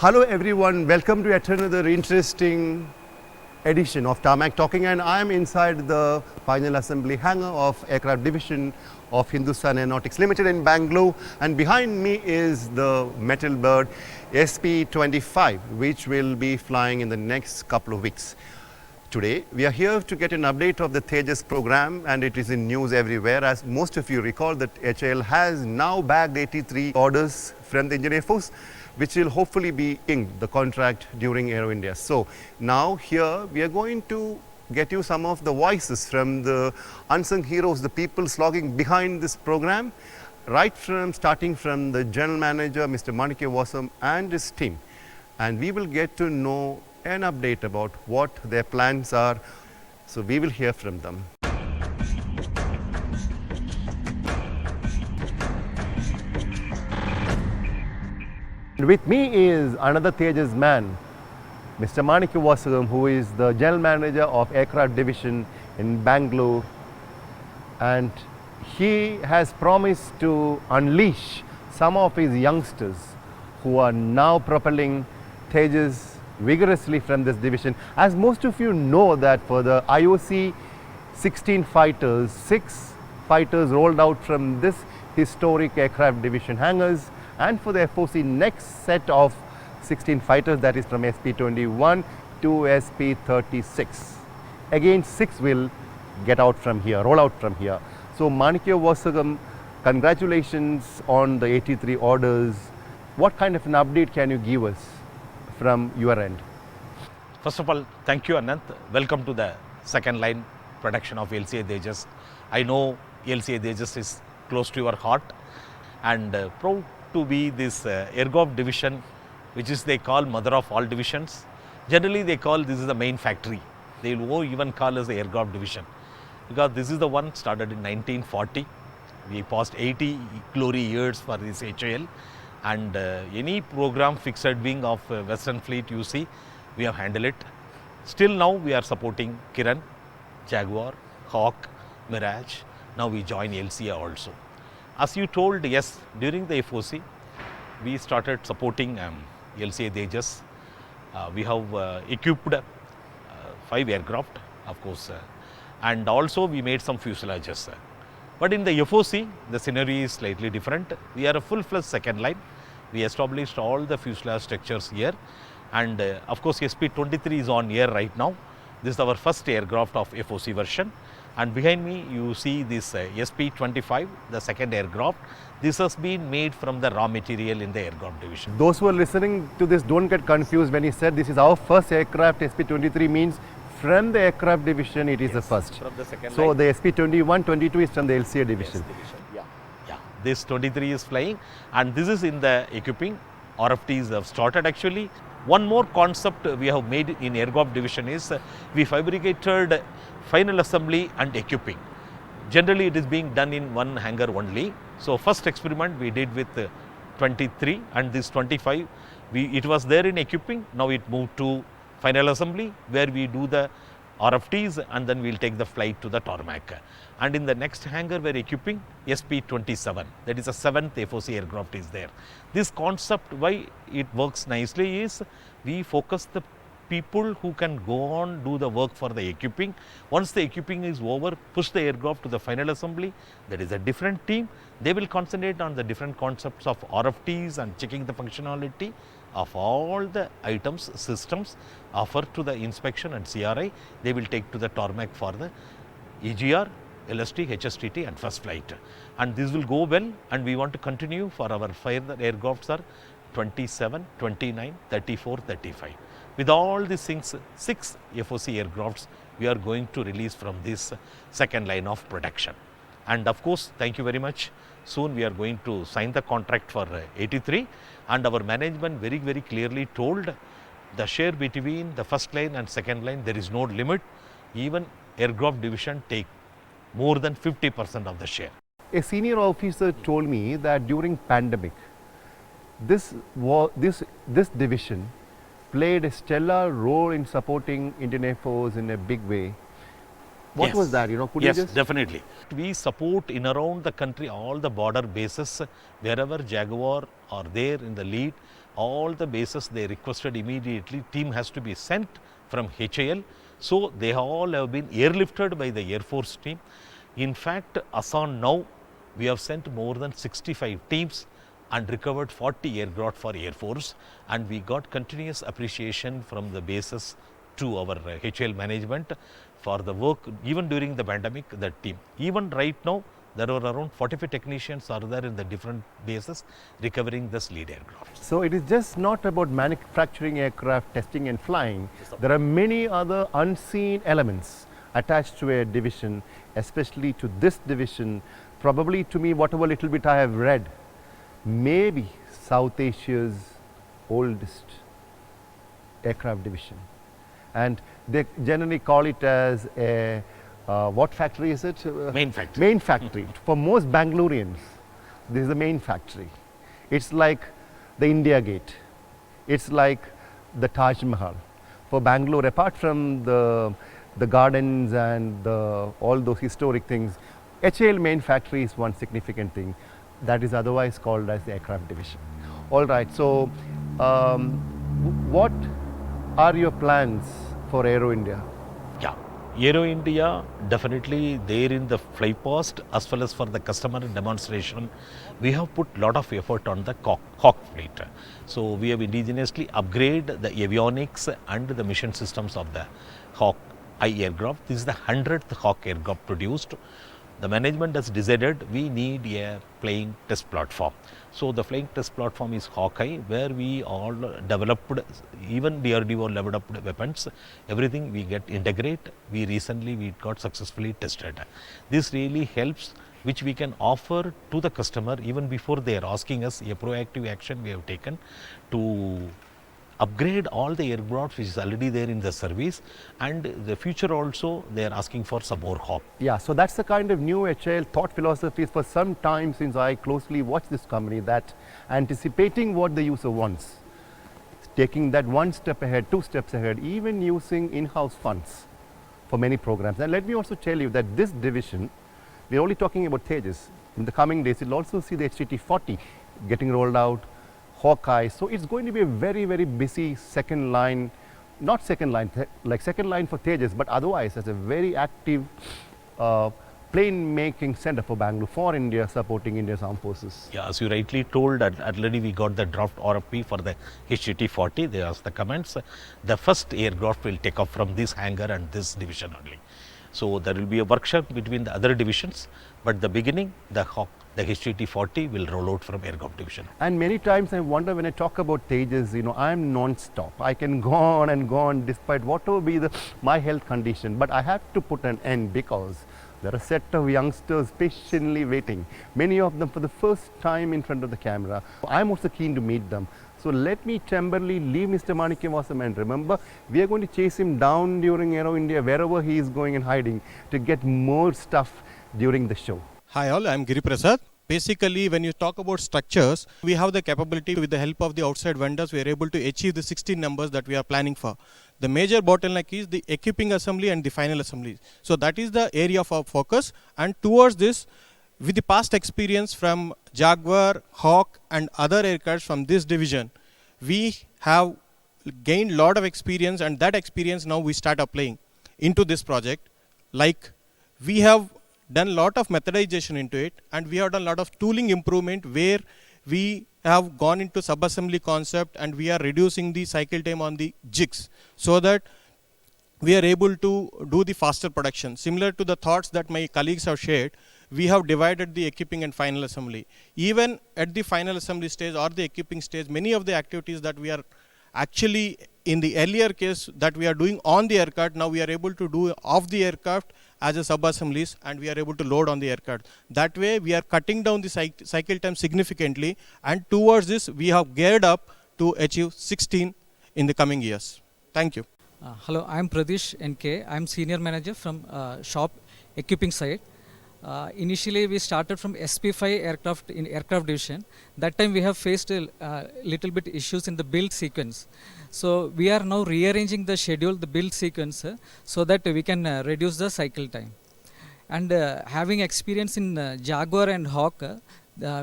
Hello everyone, welcome to yet another interesting edition of Tarmac Talking, and I am inside the final assembly hangar of Aircraft Division of Hindustan Aeronautics Limited in Bangalore, and behind me is the metal bird SP-25 which will be flying in the next couple of weeks. Today we are here to get an update of the Tejas program, and it is in news everywhere. As most of you recall that HAL has now bagged 83 orders from the Indian Air Force, which will hopefully be inked the contract during Aero India. So now here we are going to get you some of the voices from the unsung heroes, the people slogging behind this program, right from starting from the general manager Mr. Manikya Vasam and his team, and we will get to know an update about what their plans are. So we will hear from them. With me is another Tejas man, Mr. Manikya Vasam, who is the General Manager of Aircraft Division in Bangalore, and he has promised to unleash some of his youngsters who are now propelling Tejas vigorously from this division. As most of you know that for the IOC 16 fighters, 6 fighters rolled out from this historic Aircraft Division hangars, and for the FOC next set of 16 fighters, that is from SP-21 to SP-36. Again 6 will get out from here, roll out from here. So Manikya Vasam, congratulations on the 83 orders. What kind of an update can you give us from your end? First of all, thank you Anant. Welcome to the second line production of LCA Tejas. I know LCA Tejas is close to your heart, and proud to be this Aircraft Division, which is they call mother of all divisions. Generally they call this is the main factory. They will even call us the Aircraft Division, because this is the one started in 1940. We passed 80 glory years for this HAL, and any program fixed wing of Western Fleet you see, we have handled it. Still now we are supporting Kiran, Jaguar, Hawk, Mirage. Now we join LCA also. As you told, yes, during the FOC, we started supporting LCA Tejas. We have equipped 5 aircraft, of course, and also we made some fuselages. But in the FOC, the scenario is slightly different. We are a full-fledged second line. We established all the fuselage structures here, and of course SP-23 is on air right now. This is our first aircraft of FOC version. And behind me you see this SP-25, the second aircraft. This has been made from the raw material in the Aircraft Division. Those who are listening to this, don't get confused when he said this is our first aircraft. SP-23 means from the Aircraft Division it is the first. From the second so line. The SP-21, 22 is from the LCA Division. Yes, yeah. This 23 is flying, and this is in the equipping. RFTs have started actually. One more concept we have made in Aircraft Division is we fabricated final assembly and equipping. Generally it is being done in one hangar only. So first experiment we did with 23, and this 25, it was there in equipping. Now it moved to final assembly, where we do the RFTs, and then we will take the flight to the tarmac. And in the next hangar we are equipping SP-27, that is a 7th FOC aircraft is there. This concept, why it works nicely is we focus the people who can go on do the work for the equipping. Once the equipping is over, push the aircraft to the final assembly. That is a different team. They will concentrate on the different concepts of RFTs and checking the functionality of all the items, systems offered to the inspection and CRI. They will take to the tarmac for the EGR, LST, HSTT and first flight. And this will go well, and we want to continue for our further aircrafts are 27, 29, 34, 35. With all these things, 6 FOC aircrafts we are going to release from this second line of production. And of course, thank you very much. Soon we are going to sign the contract for 83, and our management very, very clearly told the share between the first line and second line, there is no limit. Even Aircraft Division take more than 50% of the share. A senior officer told me that during pandemic, this division played a stellar role in supporting Indian Air Force in a big way. What was that? Could you just... definitely. We support in around the country all the border bases wherever Jaguar are there in the lead, all the bases they requested immediately, team has to be sent from HAL. So they all have been airlifted by the Air Force team. In fact, as on now, we have sent more than 65 teams and recovered 40 aircraft for Air Force, and we got continuous appreciation from the bases to our HAL management for the work even during the pandemic, the team. Even right now, there are around 45 technicians are there in the different bases recovering this lead aircraft. So it is just not about manufacturing aircraft, testing and flying. There are many other unseen elements attached to a division, especially to this division. Probably to me, whatever little bit I have read, maybe South Asia's oldest aircraft division. And they generally call it as a, what factory is it? Main factory. Main factory. For most Bangaloreans, this is the main factory. It's like the India Gate. It's like the Taj Mahal. For Bangalore, apart from the gardens and all those historic things, HAL main factory is one significant thing that is otherwise called as the aircraft division. All right, so what are your plans for Aero India? Yeah, Aero India definitely there in the fly past as well as for the customer demonstration. We have put lot of effort on the Hawk fleet. So we have indigenously upgraded the avionics and the mission systems of the Hawk I aircraft. This is the 100th Hawk aircraft produced. The management has decided we need a flying test platform. So the flying test platform is Hawkeye, where we all developed, even DRDO developed weapons, everything we get integrate. We got successfully tested. This really helps, which we can offer to the customer even before they are asking us. A proactive action we have taken to upgrade all the aircraft which is already there in the service, and the future also they are asking for some more Hawk. Yeah, so that's the kind of new HAL thought philosophies for some time since I closely watched this company, that anticipating what the user wants, taking that one step ahead, two steps ahead, even using in-house funds for many programs. And let me also tell you that this division, we're only talking about Tejas. In the coming days, you'll also see the HTT-40 getting rolled out, Hawkeye. So it's going to be a very, very busy second line, not second line, like second line for Tejas, but otherwise as a very active plane making center for Bangalore, for India, supporting India's armed forces. Yeah, as you rightly told, already we got the draft RFP for the HTT-40. They asked the comments. The first aircraft will take off from this hangar and this division only. So there will be a workshop between the other divisions, but the beginning, the HTT-40 will roll out from Aircraft Division. And many times I wonder when I talk about Tejas, I'm non-stop. I can go on and go on despite whatever be my health condition, but I have to put an end because there are a set of youngsters patiently waiting, many of them for the first time in front of the camera. I'm also keen to meet them. So let me temporarily leave Mr. Manikyavasam, and remember, we are going to chase him down during Aero India, wherever he is going and hiding, to get more stuff during the show. Hi all, I am Giri Prasad. Basically, when you talk about structures, we have the capability with the help of the outside vendors, we are able to achieve the 16 numbers that we are planning for. The major bottleneck is the equipping assembly and the final assembly. So that is the area of our focus, and towards this, with the past experience from Jaguar, Hawk and other aircraft from this division, we have gained a lot of experience, and that experience now we start applying into this project. Like we have done a lot of methodization into it, and we have done a lot of tooling improvement where we have gone into sub-assembly concept, and we are reducing the cycle time on the jigs so that we are able to do the faster production. Similar to the thoughts that my colleagues have shared, we have divided the equipping and final assembly. Even at the final assembly stage or the equipping stage, many of the activities that we are actually in the earlier case that we are doing on the aircraft, now we are able to do off the aircraft as a sub-assemblies, and we are able to load on the aircraft. That way we are cutting down the cycle time significantly, and towards this we have geared up to achieve 16 in the coming years. Thank you. Hello, I am Pradesh NK. I am Senior Manager from shop equipping side. Initially we started from SP5 aircraft in Aircraft Division. That time we have faced a little bit issues in the build sequence. So we are now rearranging the schedule, the build sequence, so that we can reduce the cycle time. And having experience in Jaguar and Hawk,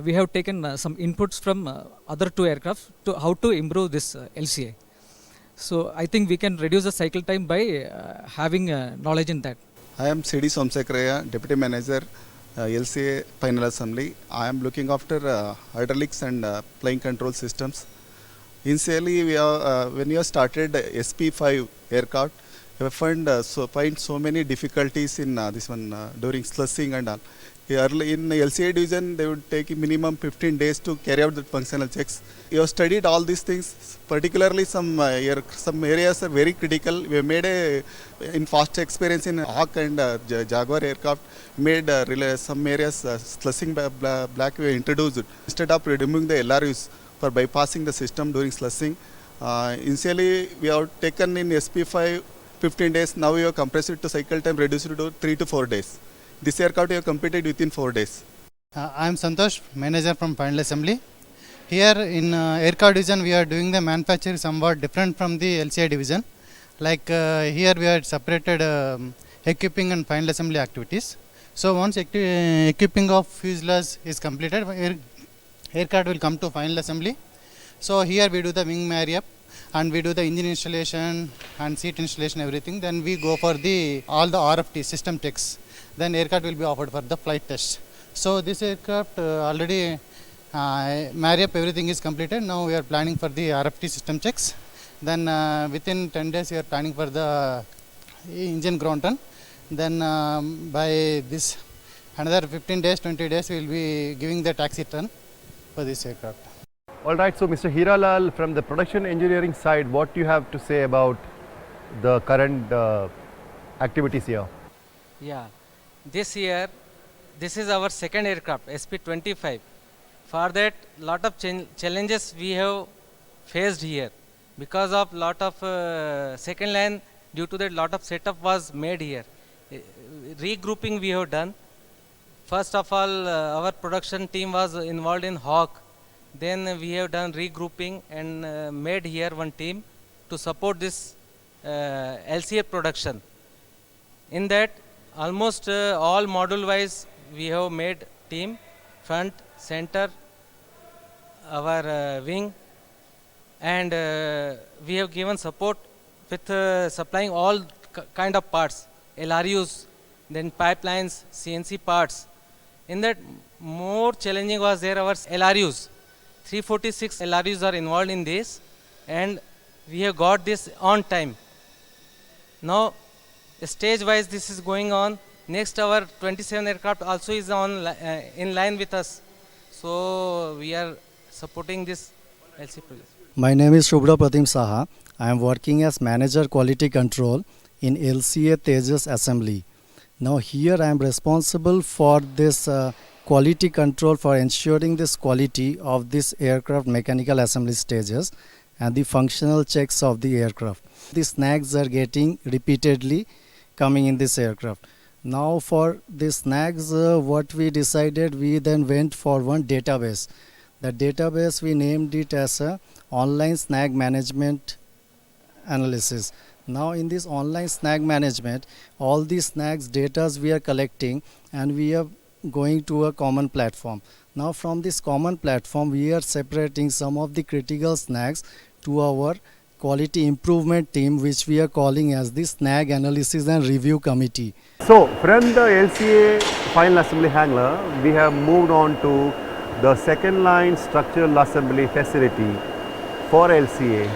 we have taken some inputs from other two aircraft to how to improve this LCA. So I think we can reduce the cycle time by having knowledge in that. I am C.D. Somsekaraya, Deputy Manager, LCA Final Assembly. I am looking after hydraulics and flying control systems. Initially, when we have started SP5 aircraft, we have find so many difficulties in this one during slushing and all. Early in LCA division, they would take minimum 15 days to carry out the functional checks. We have studied all these things, particularly some areas are very critical. We have made in past experience in Hawk and Jaguar aircraft, made some areas slushing black we introduced. Instead of removing the LRUs for bypassing the system during slushing, initially we have taken in SP5 15 days, now we have compressed it to cycle time, reduced it to 3 to 4 days. This aircraft we have completed within 4 days. I am Santosh, manager from Final Assembly. Here in Aircraft Division, we are doing the manufacturing somewhat different from the LCA division. Like here we are separated equipping and final assembly activities. So once equipping of fuselage is completed, aircraft will come to final assembly. So here we do the wing marry up and we do the engine installation and seat installation, everything. Then we go for all the RFT system checks. Then aircraft will be offered for the flight test. So this aircraft already marry up, everything is completed. Now we are planning for the RFT system checks. Then within 10 days we are planning for the engine ground run. Then by this another 15 days, 20 days we will be giving the taxi turn for this aircraft. All right, so Mr. Hiralal, from the production engineering side, what do you have to say about the current activities here? Yeah, this year, this is our second aircraft, SP25. For that, lot of challenges we have faced here. Because of lot of second line, due to that lot of setup was made here. Regrouping we have done. First of all, our production team was involved in Hawk. Then we have done regrouping and made here one team to support this LCA production. In that, almost all module wise we have made team, front, center, our wing, and we have given support with supplying all kind of parts, LRUs, then pipelines, CNC parts. In that, more challenging was there our LRUs. 346 LRUs are involved in this, and we have got this on time. Now, stage wise this is going on. Next, our 27 aircraft also is in line with us. So we are supporting this LC project. My name is Shubhra Pratim Saha. I am working as Manager Quality Control in LCA Tejas Assembly. Now here I am responsible for this quality control for ensuring this quality of this aircraft mechanical assembly stages and the functional checks of the aircraft. The snags are getting repeatedly coming in this aircraft. Now for the snags, what we decided, we then went for one database. The database we named it as a online snag management analysis. Now in this online snag management, all these snags data we are collecting and we are going to a common platform. Now from this common platform, we are separating some of the critical snags to our quality improvement team, which we are calling as the Snag Analysis and Review Committee. So from the LCA final assembly hangar, we have moved on to the second line structural assembly facility for LCA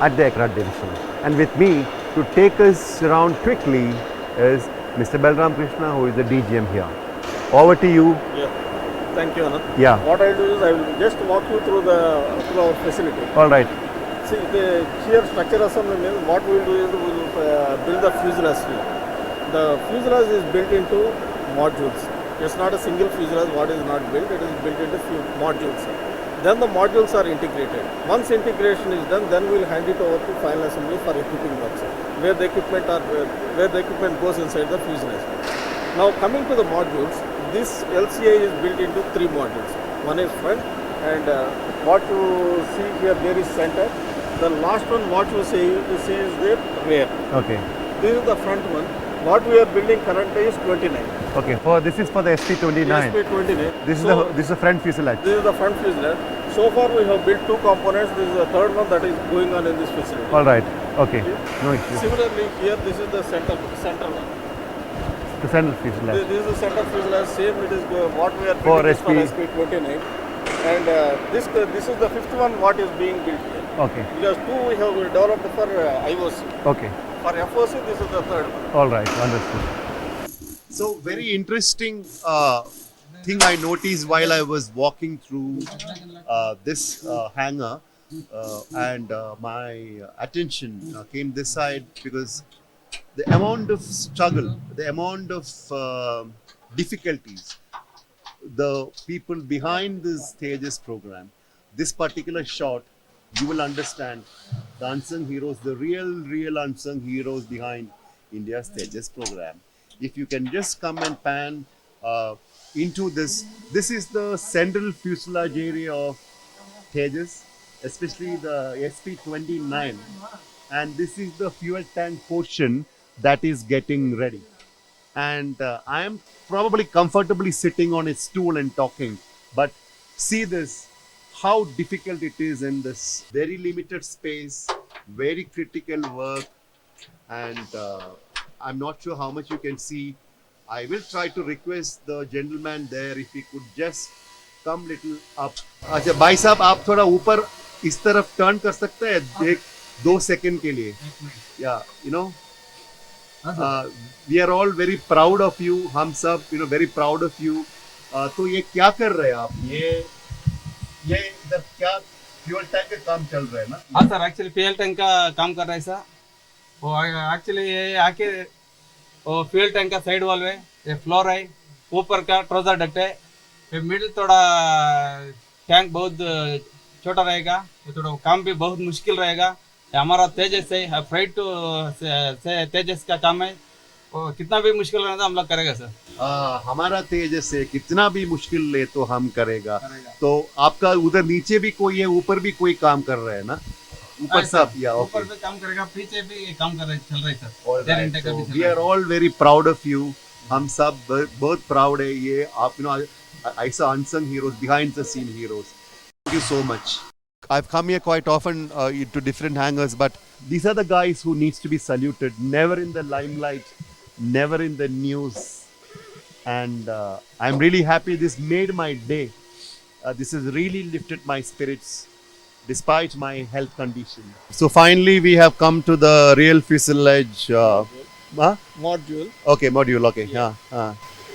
at the Aircraft Division. And with me to take us around quickly is Mr. Balram Krishna, who is the DGM here. Over to you. Yeah. Thank you, Anand. Yeah. What I will do is I will just walk you through our facility. All right. See, here structure assembly means what we will do is we will build the fuselage here. The fuselage is built into modules. It's not a single fuselage what is not built, it is built into few modules. Then the modules are integrated. Once integration is done, then we will hand it over to final assembly for equipping works, where the equipment goes inside the fuselage. Now coming to the modules, this LCA is built into 3 modules. One is front, and what you see here, there is center. The last one, what you see is the rear. Okay. This is the front one. What we are building currently is 29. Okay, this is for the SP29. SP29. This is So, the front fuselage. this is the front fuselage. So far we have built 2 components. This is the third one that is going on in this facility. All right. Okay. No issue. Similarly, here this is the center one. The central fuselage. This is the center fuselage. Same it is what we are For building is for SP. SP29. And this is the fifth one what is being built here. Okay. Because 2 we have developed for IOC. Okay. For FOC, this is the third one. All right. Understood. So very interesting thing I noticed while I was walking through this hangar, and my attention came this side because the amount of struggle, the amount of difficulties, the people behind this Tejas program, this particular shot, you will understand the unsung heroes, the real unsung heroes behind India's Tejas program. If you can just come and pan into this is the central fuselage area of Tejas, especially the SP29, and this is the fuel tank portion that is getting ready. And I am probably comfortably sitting on a stool and talking, but see this, how difficult it is in this very limited space, very critical work, and I'm not sure how much you can see. I will try to request the gentleman there if he could just come little up. अच्छा भाई साहब आप थोड़ा ऊपर इस तरफ turn कर सकते हैं एक 2 सेकंड के लिए. Yeah, you know, we are all very proud of you. हम सब very proud of you. तो ये क्या कर रहे हैं आप? ये इधर क्या फ्यूल टैंक का काम चल रहा है ना? हाँ सर, एक्चुअली फ्यूल टैंक का काम कर रहा है सर. वो एक्चुअली ये आके वो फ्यूल टैंक का साइड वॉल में ये फ्लोर है, ऊपर का ट्राउजर डक्ट है, फिर मिडिल थोड़ा टैंक बहुत छोटा रहेगा, ये थोड़ा काम भी बहुत मुश्किल रहेगा. हमारा तेजस है, फ्राइट टू तेजस का काम है, वो कितना भी मुश्किल रहता हम लोग करेगा सर. हमारा तेजस है, कितना भी मुश्किल ले तो हम करेगा. तो आपका उधर नीचे भी कोई है, ऊपर भी कोई काम कर रहा है ना? ऊपर सब या ऊपर भी काम करेगा, पीछे भी काम कर रहे चल रहे sir. We are all very proud of you. हम सब बहुत प्राउड है. ये आप ऐसा unsung heroes, behind the scene heroes. Thank you so much. I've come here quite often to different hangars, but these are the guys who needs to be saluted. Never in the limelight, never in the news, and I'm really happy. This made my day. This has really lifted my spirits despite my health condition. So finally we have come to the real fuselage Module. okay, module. Okay, yeah.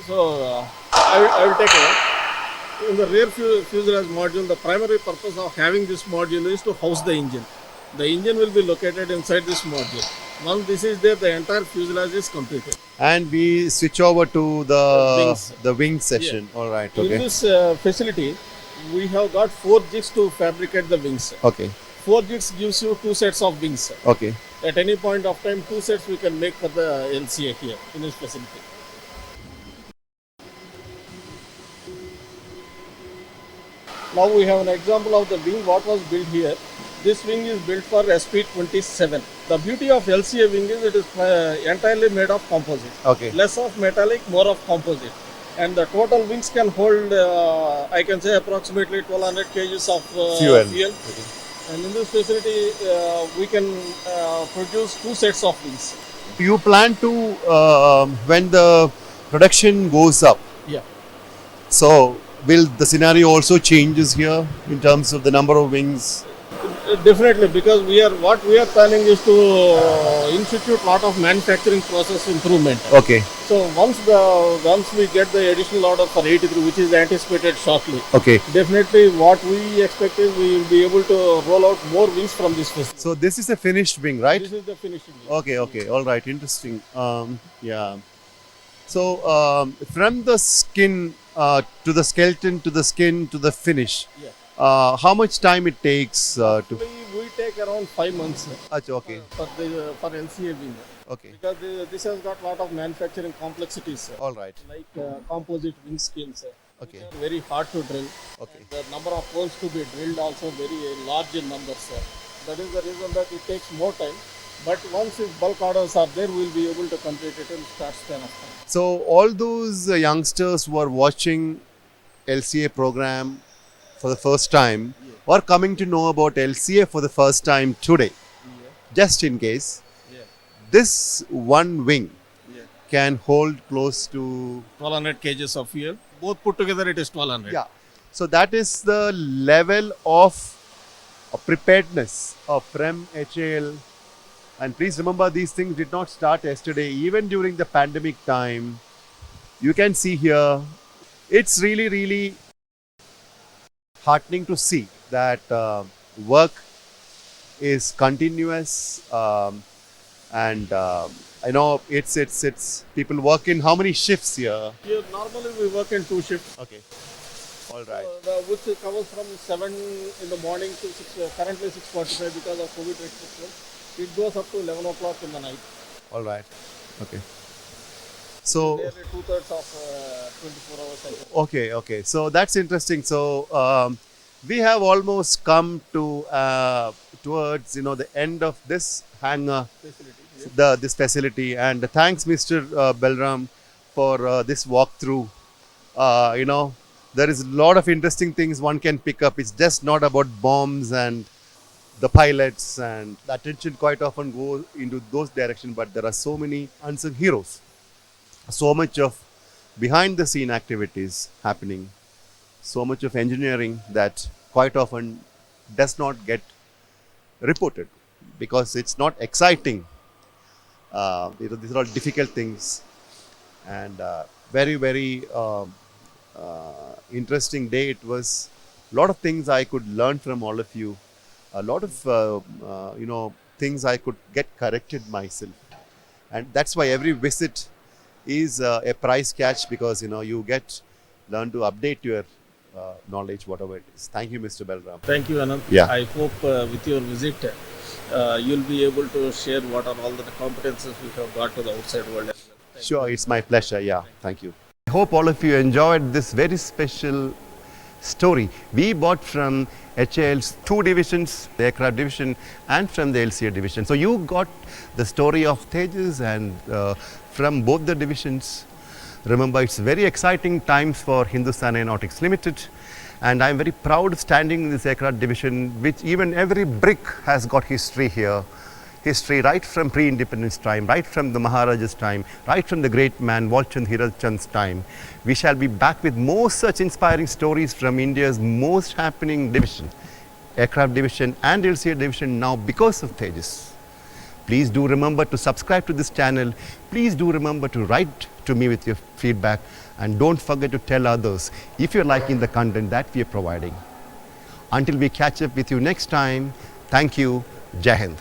So I will take over. In the rear fuselage module, the primary purpose of having this module is to house the engine. The engine will be located inside this module. Once this is there, the entire fuselage is completed. And we switch over to the wing session. All right. Okay. In this facility, we have got 4 jigs to fabricate the wings. Okay. 4 jigs gives you 2 sets of wings. Okay. At any point of time, 2 sets we can make for the LCA here in this facility. Now we have an example of the wing what was built here. This wing is built for SP27. The beauty of LCA wing is it is entirely made of composite. Okay. Less of metallic, more of composite. And the total wings can hold, I can say approximately 1200 kgs of fuel. Okay. And in this facility, we can produce 2 sets of wings. You plan to when the production goes up. Yeah. So will the scenario also changes here in terms of the number of wings? Definitely, because what we are planning is to institute lot of manufacturing process improvement. Okay. So once we get the additional order for 83, which is anticipated shortly, Okay. definitely what we expect is we will be able to roll out more wings from this facility. So this is a finished wing, right? This is the finishing wing. Okay. Okay. All right. Interesting. Yeah. So from the skin to the skeleton to the skin to the finish. Yeah. How much time it takes to? We take around 5 months Achha, okay. for LCA wing. Okay. Because this has got lot of manufacturing complexities, All right. like composite wing skins, Okay. which are very hard to drill. Okay. And the number of holes to be drilled also very large in numbers. That is the reason that it takes more time. But once if bulk orders are there, we will be able to complete it and start span of time. So all those youngsters who are watching LCA program for the first time or coming to know about LCA for the first time today, just in case, this one wing can hold close to 1200 kgs of fuel. Both put together, it is 1200. yeah. So that is the level of preparedness from HAL. And please remember, these things did not start yesterday. Even during the pandemic time, you can see here, it's really, really heartening to see that work is continuous. And I know it's people work in how many shifts here? Here, normally we work in 2 shifts. Okay. All right. Which covers from 7 in the morning to currently 6:45 because of COVID restrictions. It goes up to 11 o'clock in the night. All right. Okay. So Nearly 2/3 of 24 hours cycle. okay. So that's interesting. So we have almost come to towards the end of this hangar, this facility, and thanks Mr. Belram for this walkthrough. There is a lot of interesting things one can pick up. It's just not about bombs and the pilots, and the attention quite often goes into those directions, but there are so many unsung heroes, so much of behind the scene activities happening, so much of engineering that quite often does not get reported because it's not exciting. These are all difficult things, and very, very interesting day it was. A lot of things I could learn from all of you. A lot of things I could get corrected myself, and that's why every visit is a prize catch, because you learn to update your knowledge, whatever it is. Thank you, Mr. Belram. Thank you, Anand. Yeah. I hope with your visit, you'll be able to share what are all the competences we have got to the outside world as well. Sure, it's my pleasure. Yeah, thank you. I hope all of you enjoyed this very special story we bought from HAL's 2 divisions, the Aircraft Division and from the LCA Division. So you got the story of Tejas and from both the divisions. Remember, it's very exciting times for Hindustan Aeronautics Limited, and I'm very proud standing in this Aircraft Division, which even every brick has got history here. History right from pre-independence time, right from the Maharaja's time, right from the great man Walchand Hiralchand's time. We shall be back with more such inspiring stories from India's most happening division, Aircraft Division and LCA Division, now because of Tejas. Please do remember to subscribe to this channel. Please do remember to write to me with your feedback, and don't forget to tell others if you're liking the content that we are providing. Until we catch up with you next time, thank you. Jai Hind.